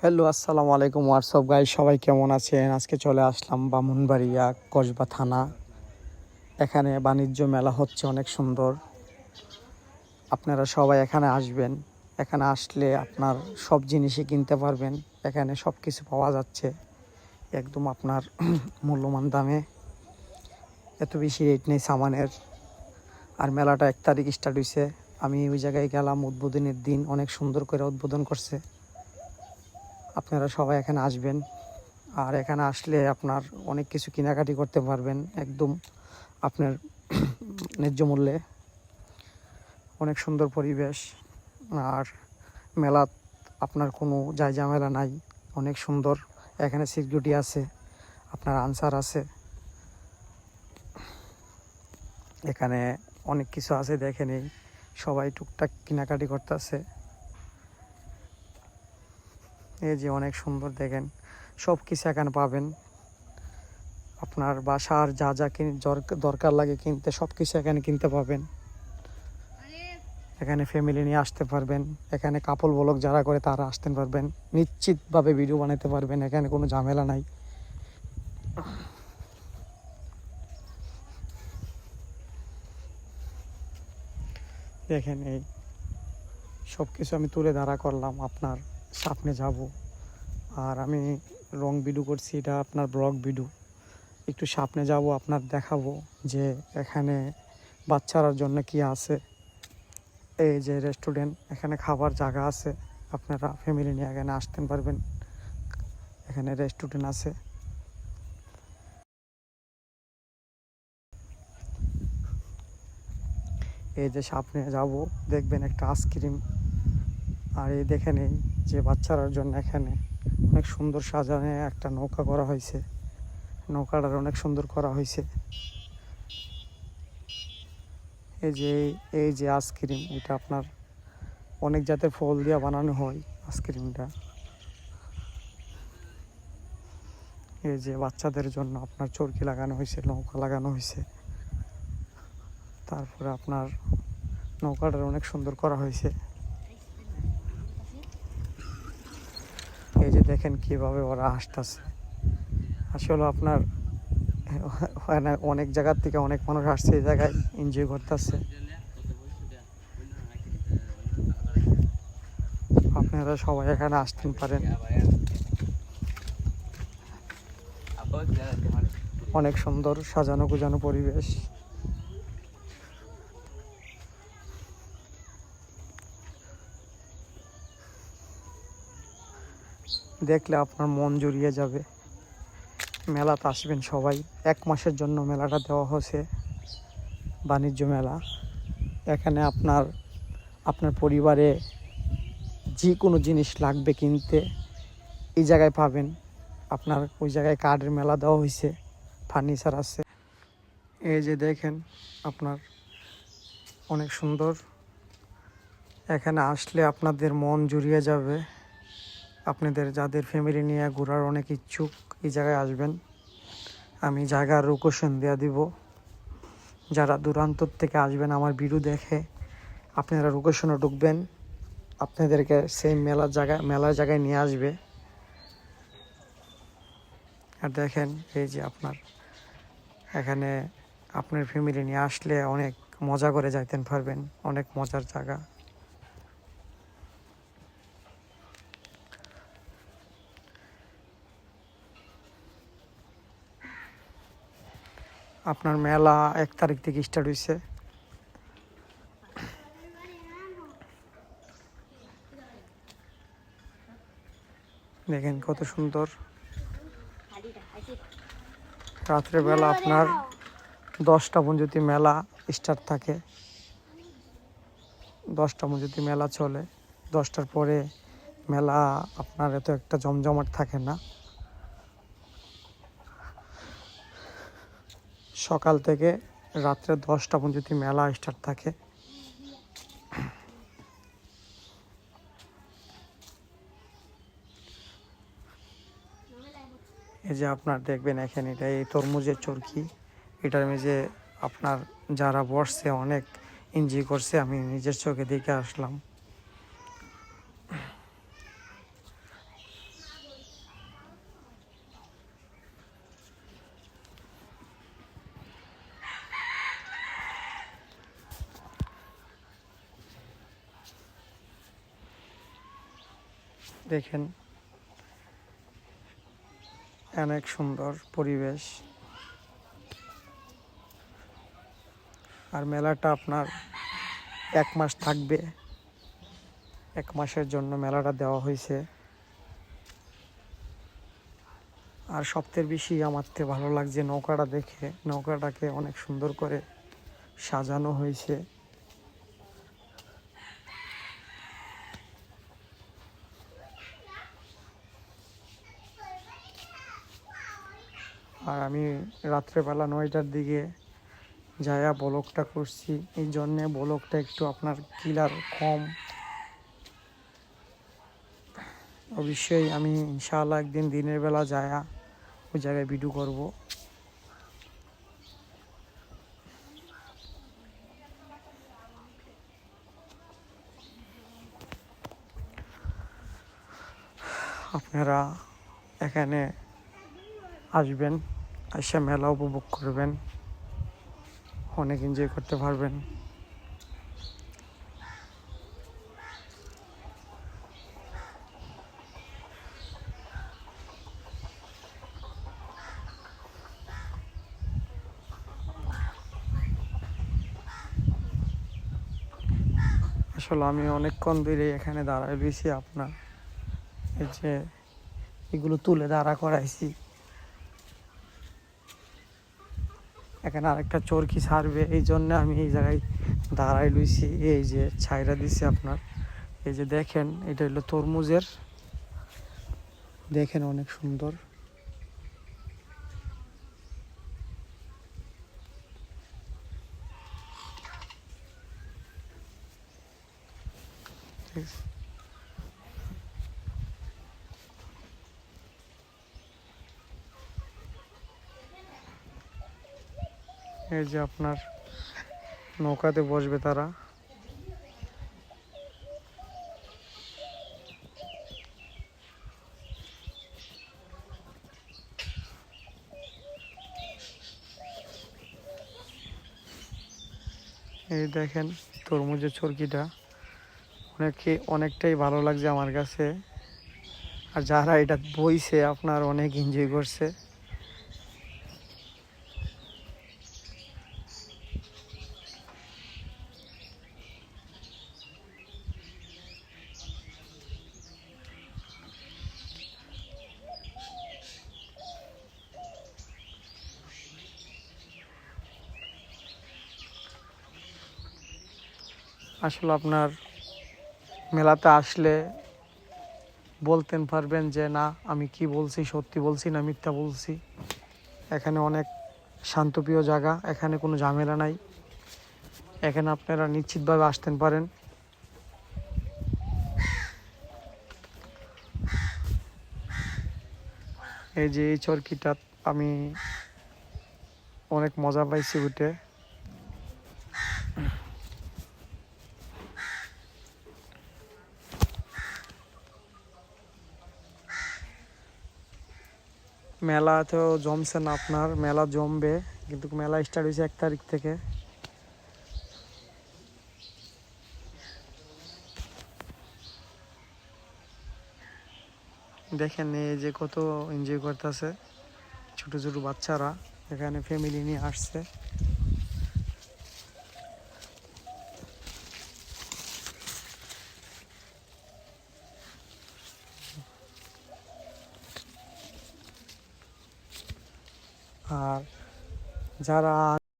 Hello, আসসালামু আলাইকুম। WhatsApp guys, সবাই কেমন আছেন? আজকে চলে আসলাম ব্রাহ্মণবাড়িয়া কসবা থানা। এখানে বাণিজ্য মেলা হচ্ছে, অনেক সুন্দর। আপনারা সবাই এখানে আসবেন। এখানে আসলে আপনার সব জিনিসই কিনতে পারবেন। এখানে সব কিছু পাওয়া যাচ্ছে একদম আপনার মূল্যবান দামে। এত বেশি রেট নেই সামানের। আর মেলাটা 1 তারিখ স্টার্ট হয়েছে। আমি ওই জায়গায় গেলাম উদ্বোধনের দিন, অনেক সুন্দর করে উদ্বোধন করছে। আপনারা সবাই এখানে আসবেন। আর এখানে আসলে আপনার অনেক কিছু কেনাকাটি করতে পারবেন একদম আপনার ন্যায্য মূল্যে। অনেক সুন্দর পরিবেশ। আর মেলা আপনার কোনো ঝামেলা নাই, অনেক সুন্দর। এখানে সিকিউরিটি আছে, আপনার আনসার আছে, এখানে অনেক কিছু আছে। দেখে নেই, সবাই টুকটাক কেনাকাটি করতেছে। এই যে অনেক সুন্দর, দেখেন সব কিছু এখানে পাবেন। আপনার বাসার যা যা দরকার লাগে কিনতে, সব কিছু এখানে কিনতে পাবেন। এখানে ফ্যামিলি নিয়ে আসতে পারবেন। এখানে কাপল ব্লগ যারা করে তারা আসতে পারবেন, নিশ্চিতভাবে ভিডিও বানাতে পারবেন। এখানে কোনো ঝামেলা নাই। দেখেন এই সব কিছু আমি তুলে ধরা করলাম, আপনার সামনে যাব। আর আমি রং ভিডিও করছি, এটা আপনার ব্লগ ভিডিও। একটু সামনে যাব, আপনার দেখাবো যে এখানে বাচ্চারার জন্য কি আছে। এই যে রেস্টুরেন্ট, এখানে খাবার জায়গা আছে, আপনারা ফ্যামিলি নিয়ে এখানে আসতে পারবেন। এখানে রেস্টুরেন্ট আছে। এই যে সামনে যাব, দেখবেন একটা আইসক্রিম। আর এই দেখেন এই যে বাচ্চারার জন্য এখানে অনেক সুন্দর সাজানো একটা নৌকা করা হয়েছে। নৌকাটার অনেক সুন্দর করা হয়েছে। এই যে আইসক্রিম, এটা আপনার অনেক জাতের ফল দিয়ে বানানো হয় আইসক্রিমটা। এই যে বাচ্চাদের জন্য আপনার চরকি লাগানো হয়েছে, নৌকা লাগানো হয়েছে। তারপরে আপনার নৌকাটার অনেক সুন্দর করা হয়েছে। এই যে দেখেন কিভাবে ওরা আসতেছে। আসলে আপনার অনেক জায়গার থেকে অনেক মানুষ আসছে এই জায়গায় এনজয় করতেছে। আপনারা সবাই এখানে আসতে পারেন। অনেক সুন্দর সাজানো গুজানো পরিবেশ। দেখলে আপনার মন জুড়িয়ে যাবে। মেলাতে আসবেন সবাই। 1 মাসের জন্য মেলাটা দেওয়া হয়েছে, বাণিজ্য মেলা। এখানে আপনার পরিবারে যে কোনো জিনিস লাগবে কিনতে এই জায়গায় পাবেন। আপনার ওই জায়গায় কার্ডের মেলা দেওয়া হয়েছে, ফার্নিচার আছে। এই যে দেখেন আপনার অনেক সুন্দর। এখানে আসলে আপনাদের মন জুড়িয়ে যাবে। আপনাদের যাদের ফ্যামিলি নিয়ে ঘোরার অনেক ইচ্ছুক, এই জায়গায় আসবেন। আমি জায়গার লোকেশন দেওয়া দিব। যারা দূরান্তর থেকে আসবেন আমার ভিডিও দেখে, আপনারা লোকেশনে ঢুকবেন, আপনাদেরকে সেই মেলার জায়গায় নিয়ে আসবে। আর দেখেন এই যে আপনার এখানে আপনার ফ্যামিলি নিয়ে আসলে অনেক মজা করে যাইতে পারবেন, অনেক মজার জায়গা। আপনার মেলা 1 তারিখ থেকে স্টার্ট হয়েছে। দেখেন কত সুন্দর। রাত্রেবেলা আপনার 10টা পর্যন্ত মেলা স্টার্ট থাকে। 10টা পর্যন্ত মেলা চলে। 10টার পরে মেলা আপনার এত একটা জমজমাট থাকে না। সকাল থেকে রাত্রে 10টা পর্যন্ত মেলা স্টার্ট থাকে। এই যে আপনার দেখবেন এখানে এটা এই তরমুজের চরকি, এটার মেঝে আপনার যারা বসছে অনেক এনজয় করছে, আমি নিজের চোখে দেখে আসলাম। দেখেন অনেক সুন্দর পরিবেশ। আর মেলাটা আপনার 1 মাস থাকবে, 1 মাসের জন্য মেলাটা দেওয়া হয়েছে। আর সবথেকে বেশি আমার থেকে ভালো লাগছে নৌকাটা দেখে, নৌকাটাকে অনেক সুন্দর করে সাজানো হয়েছে। আর আমি রাত্রেবেলা 9টার দিকে যায়া ব্লগটা করছি, এই জন্যে ব্লগটা একটু আপনার ক্লিয়ার কম। অবশ্যই আমি ইনশাআল্লাহ একদিন দিনের বেলা যায়া ওই জায়গায় ভিডিও করব। আপনারা এখানে আসবেন, এসে মেলা উপভোগ করবেন, অনেক এনজয় করতে পারবেন। আসলে আমি অনেকক্ষণ ধরে এখানে দাঁড়ায় রয়েছি, আপনার এই যে এগুলো তুলে দাঁড়া করাইছি। এখানে আরেকটা চরকি ছাড়বে, এই জন্য আমি এই জায়গায় দাঁড়াই লইছি। এই যে ছাইরা দিছে আপনার, এই যে দেখেন এটা হলো তরমুজের, দেখেন অনেক সুন্দর। ঠিক আছে। এই যে আপনার নৌকাতে বসবে তারা। এই দেখেন তরমুজের চরকিটা অনেকটাই ভালো লাগছে আমার কাছে। আর যারা এটা বইছে আপনার অনেক এনজয় করছে। আসলে আপনার মেলাতে আসলে বলতেন পারবেন যে না আমি কি বলছি, সত্যি বলছি না মিথ্যা বলছি। এখানে অনেক শান্তপ্রিয় জায়গা, এখানে কোনো ঝামেলা নাই, এখানে আপনারা নিশ্চিতভাবে আসতেন পারেন। এই যে এই চরকিটা আমি অনেক মজা পাইছি উঠে। মেলা তো জমছে না, আপনার মেলা জমবে, কিন্তু মেলা স্টার্ট হয়েছে 1 তারিখ থেকে। দেখেন এই যে কত এনজয় করতেছে ছোট ছোট বাচ্চারা, এখানে ফ্যামিলি নিয়ে আসছে। আর যারা